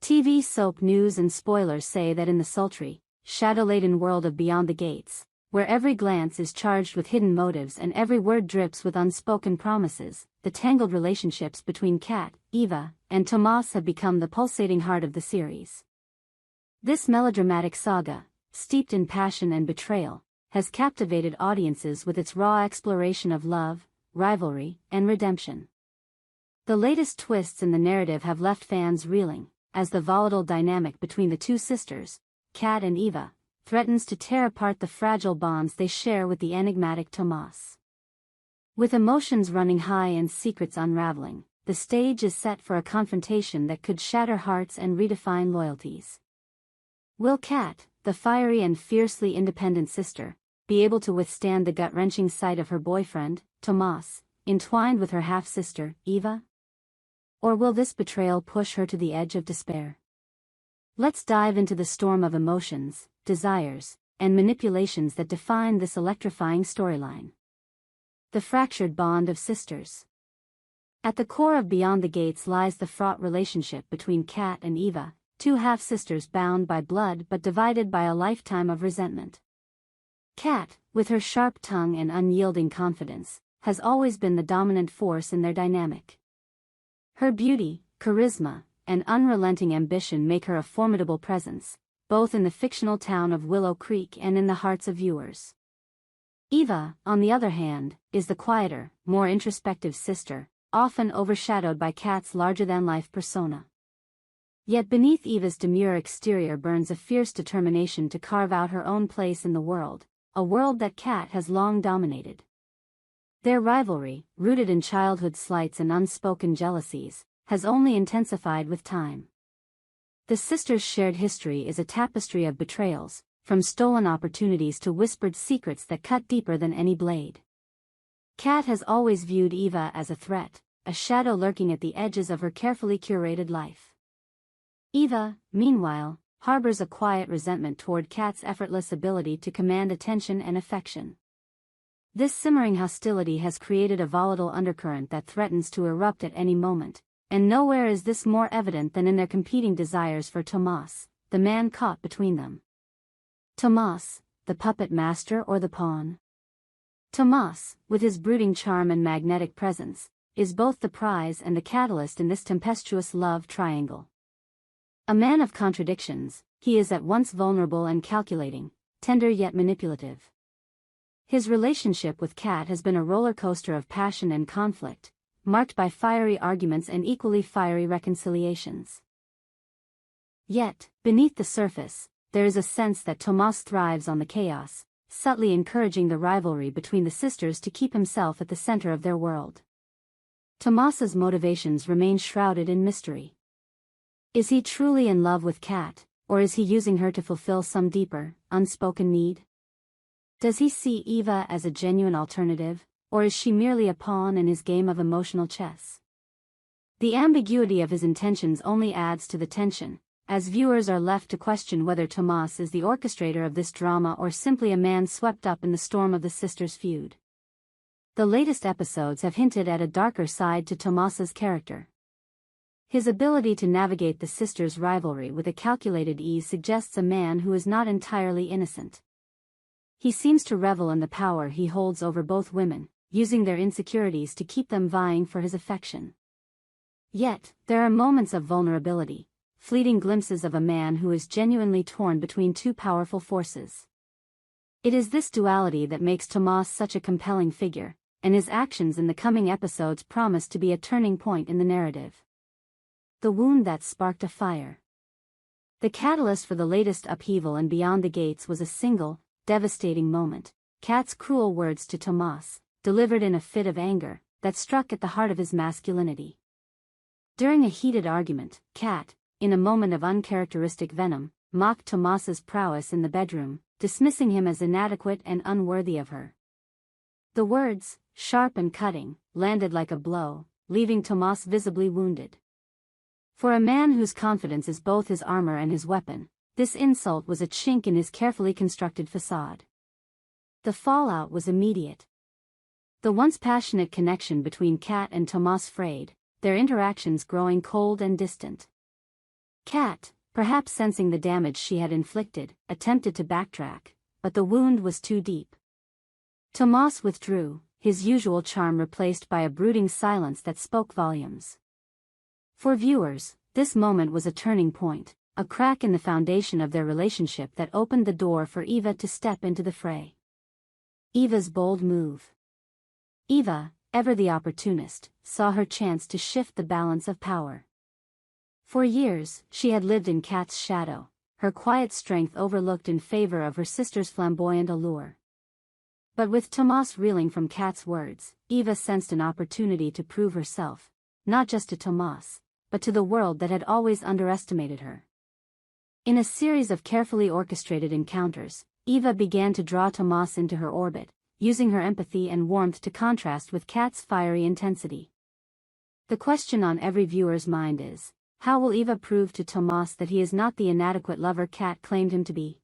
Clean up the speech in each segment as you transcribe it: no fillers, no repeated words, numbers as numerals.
TV soap news and spoilers say that in the sultry, shadow-laden world of Beyond the Gates, where every glance is charged with hidden motives and every word drips with unspoken promises, the tangled relationships between Kat, Eva, and Tomas have become the pulsating heart of the series. This melodramatic saga, steeped in passion and betrayal, has captivated audiences with its raw exploration of love, rivalry, and redemption. The latest twists in the narrative have left fans reeling, as the volatile dynamic between the two sisters, Kat and Eva, threatens to tear apart the fragile bonds they share with the enigmatic Tomas. With emotions running high and secrets unraveling, the stage is set for a confrontation that could shatter hearts and redefine loyalties. Will Kat, the fiery and fiercely independent sister, be able to withstand the gut-wrenching sight of her boyfriend, Tomas, entwined with her half-sister, Eva? Or will this betrayal push her to the edge of despair? Let's dive into the storm of emotions, desires, and manipulations that define this electrifying storyline. The fractured bond of sisters. At the core of Beyond the Gates lies the fraught relationship between Kat and Eva, two half-sisters bound by blood but divided by a lifetime of resentment. Kat, with her sharp tongue and unyielding confidence, has always been the dominant force in their dynamic. Her beauty, charisma, and unrelenting ambition make her a formidable presence, both in the fictional town of Willow Creek and in the hearts of viewers. Eva, on the other hand, is the quieter, more introspective sister, often overshadowed by Kat's larger-than-life persona. Yet beneath Eva's demure exterior burns a fierce determination to carve out her own place in the world, a world that Kat has long dominated. Their rivalry, rooted in childhood slights and unspoken jealousies, has only intensified with time. The sisters' shared history is a tapestry of betrayals, from stolen opportunities to whispered secrets that cut deeper than any blade. Kat has always viewed Eva as a threat, a shadow lurking at the edges of her carefully curated life. Eva, meanwhile, harbors a quiet resentment toward Kat's effortless ability to command attention and affection. This simmering hostility has created a volatile undercurrent that threatens to erupt at any moment, and nowhere is this more evident than in their competing desires for Tomas, the man caught between them. Tomas, the puppet master or the pawn? Tomas, with his brooding charm and magnetic presence, is both the prize and the catalyst in this tempestuous love triangle. A man of contradictions, he is at once vulnerable and calculating, tender yet manipulative. His relationship with Kat has been a roller coaster of passion and conflict, marked by fiery arguments and equally fiery reconciliations. Yet, beneath the surface, there is a sense that Tomas thrives on the chaos, subtly encouraging the rivalry between the sisters to keep himself at the center of their world. Tomas's motivations remain shrouded in mystery. Is he truly in love with Kat, or is he using her to fulfill some deeper, unspoken need? Does he see Eva as a genuine alternative, or is she merely a pawn in his game of emotional chess? The ambiguity of his intentions only adds to the tension, as viewers are left to question whether Tomas is the orchestrator of this drama or simply a man swept up in the storm of the sisters' feud. The latest episodes have hinted at a darker side to Tomas's character. His ability to navigate the sisters' rivalry with a calculated ease suggests a man who is not entirely innocent. He seems to revel in the power he holds over both women, using their insecurities to keep them vying for his affection. Yet, there are moments of vulnerability, fleeting glimpses of a man who is genuinely torn between two powerful forces. It is this duality that makes Tomas such a compelling figure, and his actions in the coming episodes promise to be a turning point in the narrative. The wound that sparked a fire. The catalyst for the latest upheaval in Beyond the Gates was a single, devastating moment, Kat's cruel words to Tomas, delivered in a fit of anger, that struck at the heart of his masculinity. During a heated argument, Kat, in a moment of uncharacteristic venom, mocked Tomas's prowess in the bedroom, dismissing him as inadequate and unworthy of her. The words, sharp and cutting, landed like a blow, leaving Tomas visibly wounded. For a man whose confidence is both his armor and his weapon, this insult was a chink in his carefully constructed facade. The fallout was immediate. The once passionate connection between Kat and Tomas frayed, their interactions growing cold and distant. Kat, perhaps sensing the damage she had inflicted, attempted to backtrack, but the wound was too deep. Tomas withdrew, his usual charm replaced by a brooding silence that spoke volumes. For viewers, this moment was a turning point, a crack in the foundation of their relationship that opened the door for Eva to step into the fray. Eva's bold move. Eva, ever the opportunist, saw her chance to shift the balance of power. For years, she had lived in Kat's shadow, her quiet strength overlooked in favor of her sister's flamboyant allure. But with Tomas reeling from Kat's words, Eva sensed an opportunity to prove herself, not just to Tomas, but to the world that had always underestimated her. In a series of carefully orchestrated encounters, Eva began to draw Tomas into her orbit, using her empathy and warmth to contrast with Kat's fiery intensity. The question on every viewer's mind is, how will Eva prove to Tomas that he is not the inadequate lover Kat claimed him to be?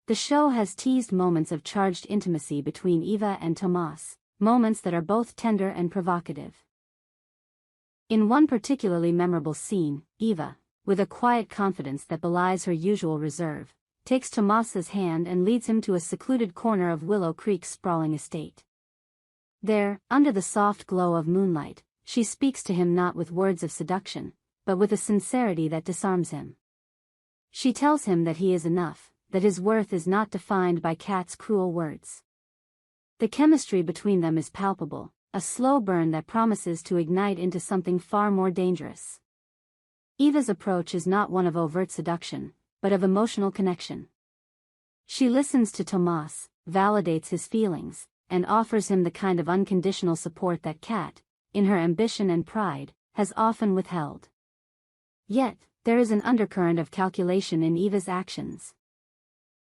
The show has teased moments of charged intimacy between Eva and Tomas, moments that are both tender and provocative. In one particularly memorable scene, Eva, with a quiet confidence that belies her usual reserve, takes Tomas's hand and leads him to a secluded corner of Willow Creek's sprawling estate. There, under the soft glow of moonlight, she speaks to him not with words of seduction, but with a sincerity that disarms him. She tells him that he is enough, that his worth is not defined by Kat's cruel words. The chemistry between them is palpable, a slow burn that promises to ignite into something far more dangerous. Eva's approach is not one of overt seduction, but of emotional connection. She listens to Tomas, validates his feelings, and offers him the kind of unconditional support that Kat, in her ambition and pride, has often withheld. Yet, there is an undercurrent of calculation in Eva's actions.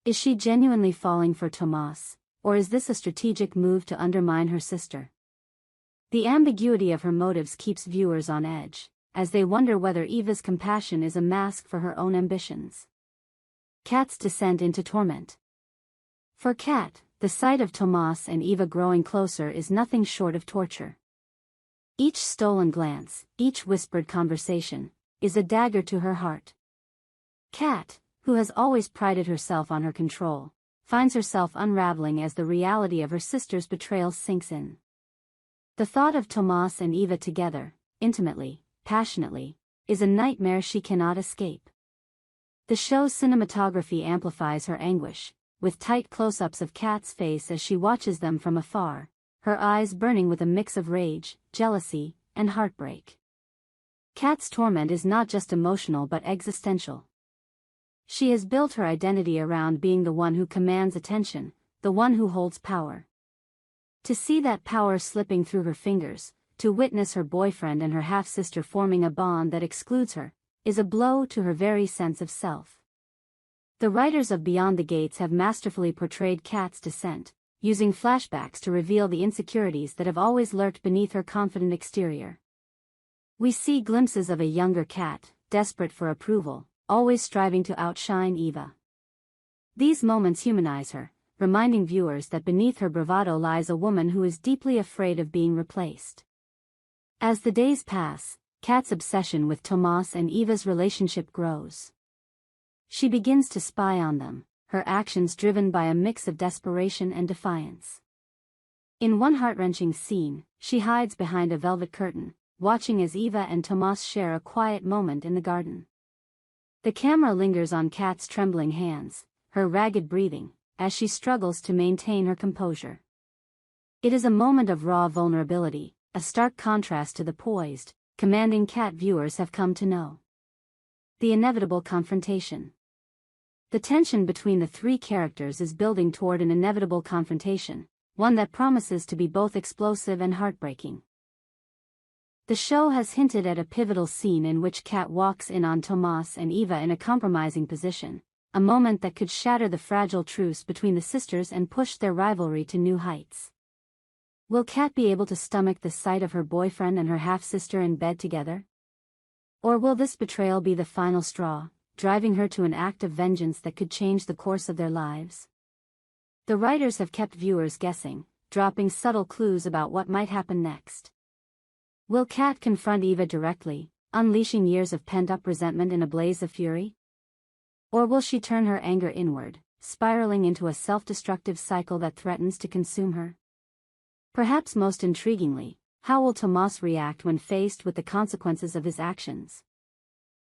Is she genuinely falling for Tomas, or is this a strategic move to undermine her sister? The ambiguity of her motives keeps viewers on edge, as they wonder whether Eva's compassion is a mask for her own ambitions. Kat's descent into torment. For Kat, the sight of Tomas and Eva growing closer is nothing short of torture. Each stolen glance, each whispered conversation, is a dagger to her heart. Kat, who has always prided herself on her control, finds herself unraveling as the reality of her sister's betrayal sinks in. The thought of Tomas and Eva together, intimately, passionately, is a nightmare she cannot escape. The show's cinematography amplifies her anguish, with tight close-ups of Kat's face as she watches them from afar, her eyes burning with a mix of rage, jealousy, and heartbreak. Kat's torment is not just emotional but existential. She has built her identity around being the one who commands attention, the one who holds power. To see that power slipping through her fingers, to witness her boyfriend and her half-sister forming a bond that excludes her, is a blow to her very sense of self. The writers of Beyond the Gates have masterfully portrayed Kat's descent, using flashbacks to reveal the insecurities that have always lurked beneath her confident exterior. We see glimpses of a younger Kat, desperate for approval, always striving to outshine Eva. These moments humanize her, reminding viewers that beneath her bravado lies a woman who is deeply afraid of being replaced. As the days pass, Kat's obsession with Tomas and Eva's relationship grows. She begins to spy on them, her actions driven by a mix of desperation and defiance. In one heart-wrenching scene, she hides behind a velvet curtain, watching as Eva and Tomas share a quiet moment in the garden. The camera lingers on Kat's trembling hands, her ragged breathing, as she struggles to maintain her composure. It is a moment of raw vulnerability, a stark contrast to the poised, commanding Kat viewers have come to know. The inevitable confrontation. The tension between the three characters is building toward an inevitable confrontation, one that promises to be both explosive and heartbreaking. The show has hinted at a pivotal scene in which Kat walks in on Tomas and Eva in a compromising position, a moment that could shatter the fragile truce between the sisters and push their rivalry to new heights. Will Kat be able to stomach the sight of her boyfriend and her half-sister in bed together? Or will this betrayal be the final straw, driving her to an act of vengeance that could change the course of their lives? The writers have kept viewers guessing, dropping subtle clues about what might happen next. Will Kat confront Eva directly, unleashing years of pent-up resentment in a blaze of fury? Or will she turn her anger inward, spiraling into a self-destructive cycle that threatens to consume her? Perhaps most intriguingly, how will Tomas react when faced with the consequences of his actions?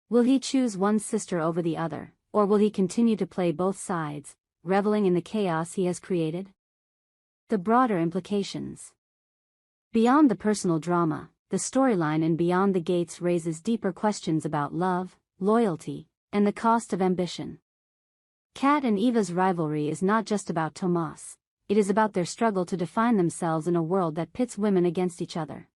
Will he choose one sister over the other, or will he continue to play both sides, reveling in the chaos he has created? The broader implications. Beyond the personal drama, the storyline in Beyond the Gates raises deeper questions about love, loyalty, and the cost of ambition. Kat and Eva's rivalry is not just about Tomas, it is about their struggle to define themselves in a world that pits women against each other.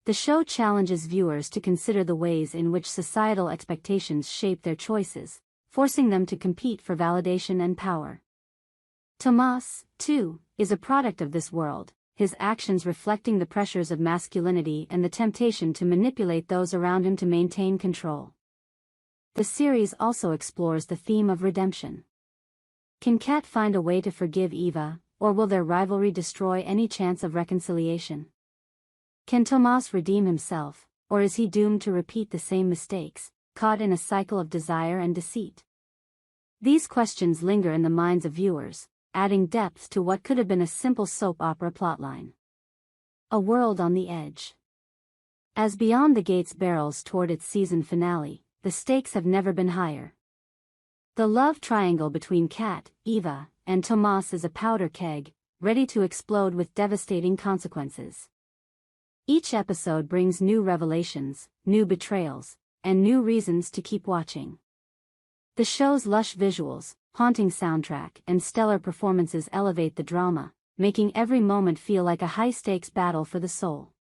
The show challenges viewers to consider the ways in which societal expectations shape their choices, forcing them to compete for validation and power. Tomas, too, is a product of this world, his actions reflecting the pressures of masculinity and the temptation to manipulate those around him to maintain control. The series also explores the theme of redemption. Can Kat find a way to forgive Eva, or will their rivalry destroy any chance of reconciliation? Can Tomas redeem himself, or is he doomed to repeat the same mistakes, caught in a cycle of desire and deceit? These questions linger in the minds of viewers, adding depth to what could have been a simple soap opera plotline. A world on the edge. As Beyond the Gates barrels toward its season finale, the stakes have never been higher. The love triangle between Kat, Eva, and Tomas is a powder keg, ready to explode with devastating consequences. Each episode brings new revelations, new betrayals, and new reasons to keep watching. The show's lush visuals, haunting soundtrack, and stellar performances elevate the drama, making every moment feel like a high-stakes battle for the soul.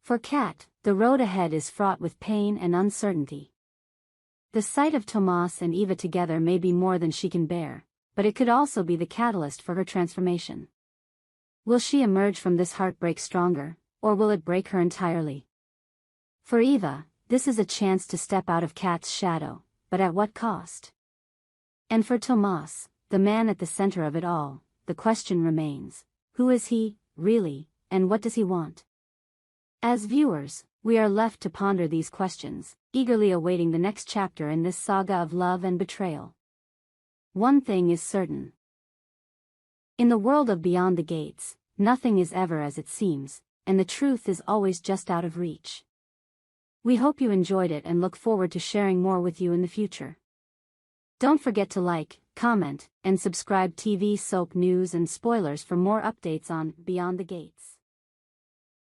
For Kat, the road ahead is fraught with pain and uncertainty. The sight of Tomas and Eva together may be more than she can bear, but it could also be the catalyst for her transformation. Will she emerge from this heartbreak stronger, or will it break her entirely? For Eva, this is a chance to step out of Kat's shadow, but at what cost? And for Tomas, the man at the center of it all, the question remains: who is he, really, and what does he want? As viewers, we are left to ponder these questions, eagerly awaiting the next chapter in this saga of love and betrayal. One thing is certain. In the world of Beyond the Gates, nothing is ever as it seems, and the truth is always just out of reach. We hope you enjoyed it and look forward to sharing more with you in the future. Don't forget to like, comment, and subscribe. TV soap news and spoilers for more updates on Beyond the Gates.